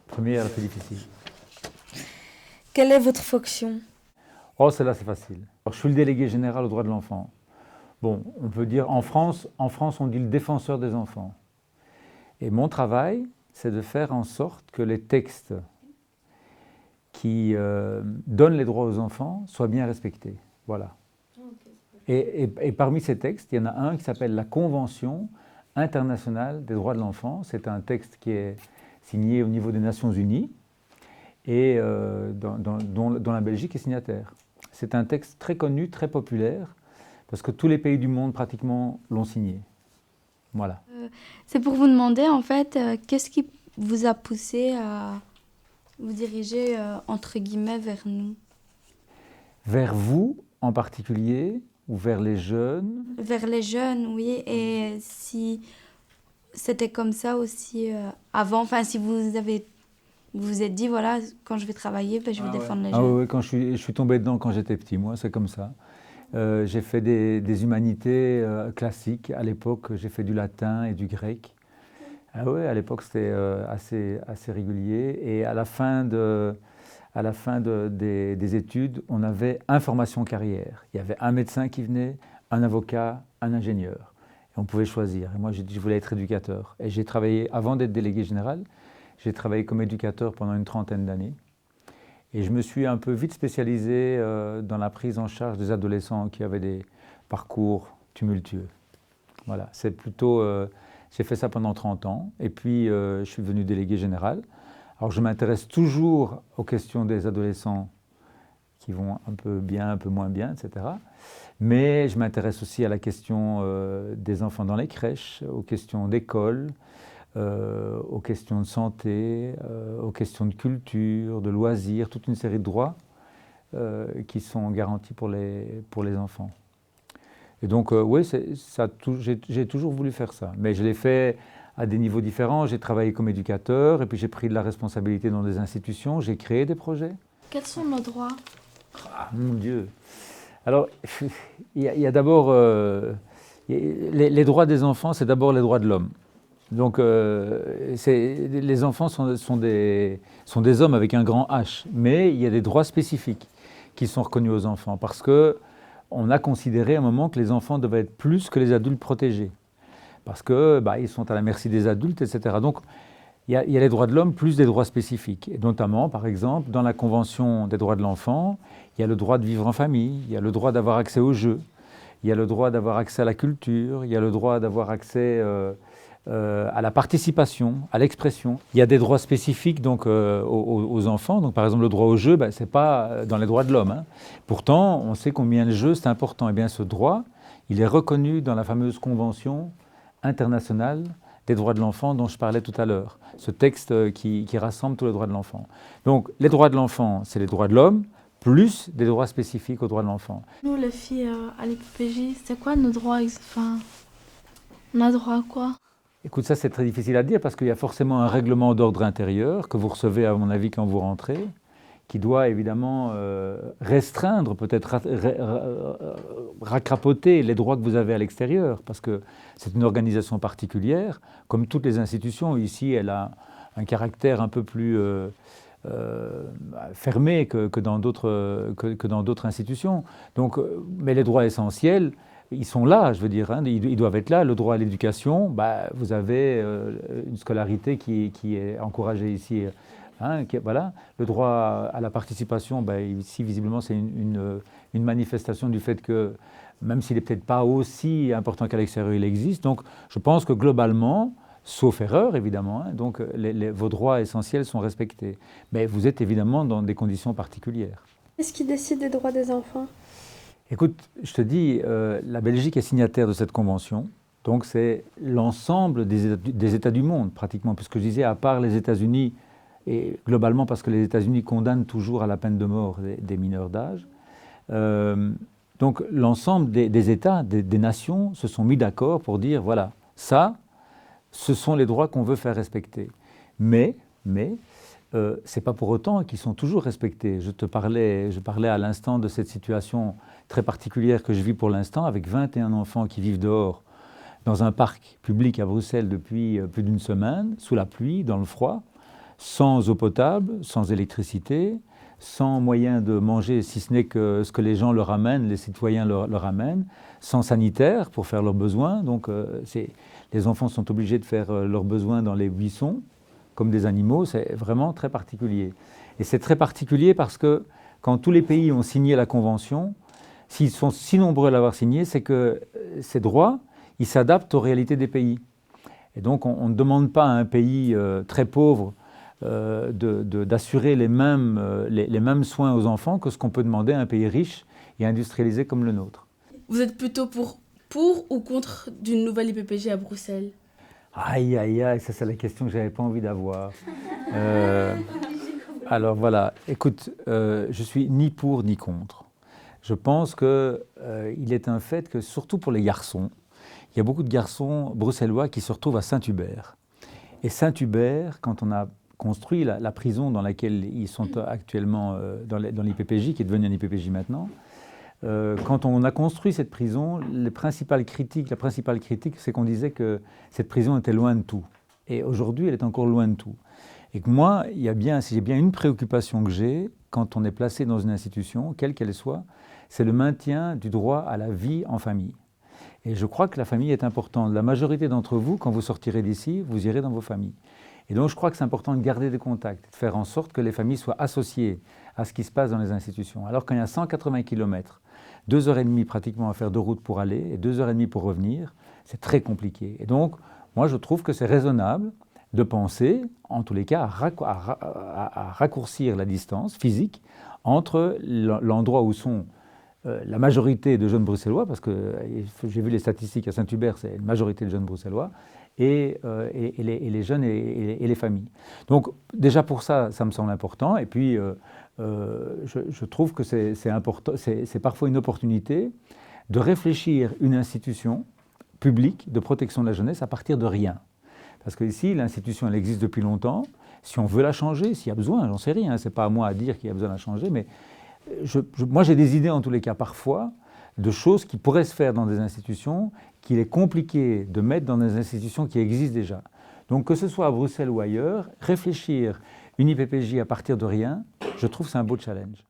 Première, c'est difficile. Quelle est votre fonction? Oh, celle-là, c'est facile. Alors, je suis le délégué général aux droits de l'enfant. Bon, on peut dire, en France, on dit le défenseur des enfants. Et mon travail, c'est de faire en sorte que les textes qui donnent les droits aux enfants soient bien respectés. Voilà. Et parmi ces textes, il y en a un qui s'appelle la Convention internationale des droits de l'enfant. C'est un texte qui est signé au niveau des Nations Unies et dont la Belgique est signataire. C'est un texte très connu, très populaire, parce que tous les pays du monde pratiquement l'ont signé. Voilà. C'est pour vous demander, en fait, qu'est-ce qui vous a poussé à vous diriger, entre guillemets, vers nous? Vers vous en particulier, ou vers les jeunes? Vers les jeunes, oui, et si c'était comme ça aussi avant, enfin, si vous vous êtes dit, voilà, quand je vais travailler, ben, je vais défendre les Ah jeunes. oui, je suis tombé dedans quand j'étais petit, moi, c'est comme ça. J'ai fait des humanités classiques. À l'époque, j'ai fait du latin et du grec. Ah oui, à l'époque, c'était assez régulier. Et à la fin des études, on avait information carrière. Il y avait un médecin qui venait, un avocat, un ingénieur. Et on pouvait choisir. Et moi, j'ai dit que je voulais être éducateur. Et j'ai travaillé, avant d'être délégué général, j'ai travaillé comme éducateur pendant une trentaine d'années. Et je me suis un peu vite spécialisé dans la prise en charge des adolescents qui avaient des parcours tumultueux. Voilà, c'est plutôt... j'ai fait ça pendant 30 ans. Et puis, je suis devenu délégué général. Alors, je m'intéresse toujours aux questions des adolescents qui vont un peu bien, un peu moins bien, etc. Mais je m'intéresse aussi à la question des enfants dans les crèches, aux questions d'école, aux questions de santé, aux questions de culture, de loisirs, toute une série de droits qui sont garantis pour les enfants. Et donc, oui, j'ai toujours voulu faire ça. Mais je l'ai fait à des niveaux différents. J'ai travaillé comme éducateur et puis j'ai pris de la responsabilité dans des institutions. J'ai créé des projets. Quels sont nos droits? Ah, mon Dieu! Alors, il y a d'abord... les droits des enfants, c'est d'abord les droits de l'homme. Donc, les enfants sont des hommes avec un grand H, mais il y a des droits spécifiques qui sont reconnus aux enfants parce qu'on a considéré à un moment que les enfants devaient être plus que les adultes protégés parce que ils sont à la merci des adultes, etc. Donc, il y a les droits de l'homme plus des droits spécifiques. Et notamment, par exemple, dans la Convention des droits de l'enfant, il y a le droit de vivre en famille, il y a le droit d'avoir accès aux jeux, il y a le droit d'avoir accès à la culture, il y a le droit d'avoir accès à la participation, à l'expression. Il y a des droits spécifiques donc, aux enfants. Donc, par exemple, le droit au jeu, ce n'est pas dans les droits de l'homme. Hein. Pourtant, on sait combien le jeu, c'est important. Et bien, ce droit, il est reconnu dans la fameuse Convention internationale des droits de l'enfant dont je parlais tout à l'heure. Ce texte qui rassemble tous les droits de l'enfant. Donc, les droits de l'enfant, c'est les droits de l'homme, plus des droits spécifiques aux droits de l'enfant. Nous, les filles, à l'EPPJ, c'est quoi nos droits? Enfin, on a droit à quoi? Écoute, ça c'est très difficile à dire parce qu'il y a forcément un règlement d'ordre intérieur que vous recevez, à mon avis, quand vous rentrez, qui doit évidemment restreindre, peut-être racrapoter les droits que vous avez à l'extérieur, parce que c'est une organisation particulière. Comme toutes les institutions, ici, elle a un caractère un peu plus fermé que dans d'autres institutions. Donc, mais les droits essentiels, ils sont là, je veux dire, hein, ils doivent être là. Le droit à l'éducation, vous avez une scolarité qui est encouragée ici. Hein, voilà. Le droit à la participation, ici, visiblement, c'est une manifestation du fait que, même s'il n'est peut-être pas aussi important qu'à l'extérieur, il existe. Donc, je pense que globalement, sauf erreur, évidemment, hein, donc vos droits essentiels sont respectés. Mais vous êtes évidemment dans des conditions particulières. Qu'est-ce qui décide des droits des enfants? Écoute, je te dis, la Belgique est signataire de cette convention, donc c'est l'ensemble des États du monde, pratiquement, puisque je disais, à part les États-Unis, et globalement parce que les États-Unis condamnent toujours à la peine de mort des mineurs d'âge, donc l'ensemble des États, des nations, se sont mis d'accord pour dire, voilà, ça, ce sont les droits qu'on veut faire respecter. Mais ce n'est pas pour autant qu'ils sont toujours respectés. Je parlais à l'instant de cette situation très particulière que je vis pour l'instant, avec 21 enfants qui vivent dehors, dans un parc public à Bruxelles depuis plus d'une semaine, sous la pluie, dans le froid. sans eau potable, sans électricité, sans moyen de manger, si ce n'est que ce que les gens leur amènent, les citoyens leur amènent, sans sanitaire pour faire leurs besoins. Donc les enfants sont obligés de faire leurs besoins dans les buissons, comme des animaux. C'est vraiment très particulier. Et c'est très particulier parce que quand tous les pays ont signé la Convention, s'ils sont si nombreux à l'avoir signé, c'est que ces droits, ils s'adaptent aux réalités des pays. Et donc on ne demande pas à un pays très pauvre d'assurer les mêmes soins aux enfants que ce qu'on peut demander à un pays riche et industrialisé comme le nôtre. Vous êtes plutôt pour ou contre d'une nouvelle IPPG à Bruxelles? Aïe, aïe, aïe, ça c'est la question que je n'avais pas envie d'avoir. Alors voilà, écoute, je suis ni pour ni contre. Je pense qu'il est un fait que, surtout pour les garçons, il y a beaucoup de garçons bruxellois qui se retrouvent à Saint-Hubert. Et Saint-Hubert, quand on a construit la prison dans laquelle ils sont actuellement dans l'IPPJ, qui est devenue un IPPJ maintenant, quand on a construit cette prison, la principale critique, c'est qu'on disait que cette prison était loin de tout. Et aujourd'hui, elle est encore loin de tout. Et que moi, si j'ai bien une préoccupation que j'ai, quand on est placé dans une institution, quelle qu'elle soit, c'est le maintien du droit à la vie en famille. Et je crois que la famille est importante. La majorité d'entre vous, quand vous sortirez d'ici, vous irez dans vos familles. Et donc je crois que c'est important de garder des contacts, de faire en sorte que les familles soient associées à ce qui se passe dans les institutions. Alors quand il y a 180 km, 2h30 pratiquement à faire de route pour aller et 2h30 pour revenir, c'est très compliqué. Et donc moi je trouve que c'est raisonnable de penser, en tous les cas, à raccourcir la distance physique entre l'endroit où sont la majorité de jeunes bruxellois, parce que j'ai vu les statistiques à Saint-Hubert, c'est une majorité de jeunes bruxellois, et les jeunes et les familles. Donc déjà pour ça, ça me semble important. Et puis je trouve que c'est important, c'est parfois une opportunité de réfléchir une institution publique de protection de la jeunesse à partir de rien. Parce que ici, l'institution, elle existe depuis longtemps. Si on veut la changer, s'il y a besoin, j'en sais rien, c'est pas à moi à dire qu'il y a besoin de la changer, mais moi j'ai des idées en tous les cas parfois de choses qui pourraient se faire dans des institutions qu'il est compliqué de mettre dans des institutions qui existent déjà. Donc que ce soit à Bruxelles ou ailleurs, réfléchir une IPPJ à partir de rien, je trouve que c'est un beau challenge.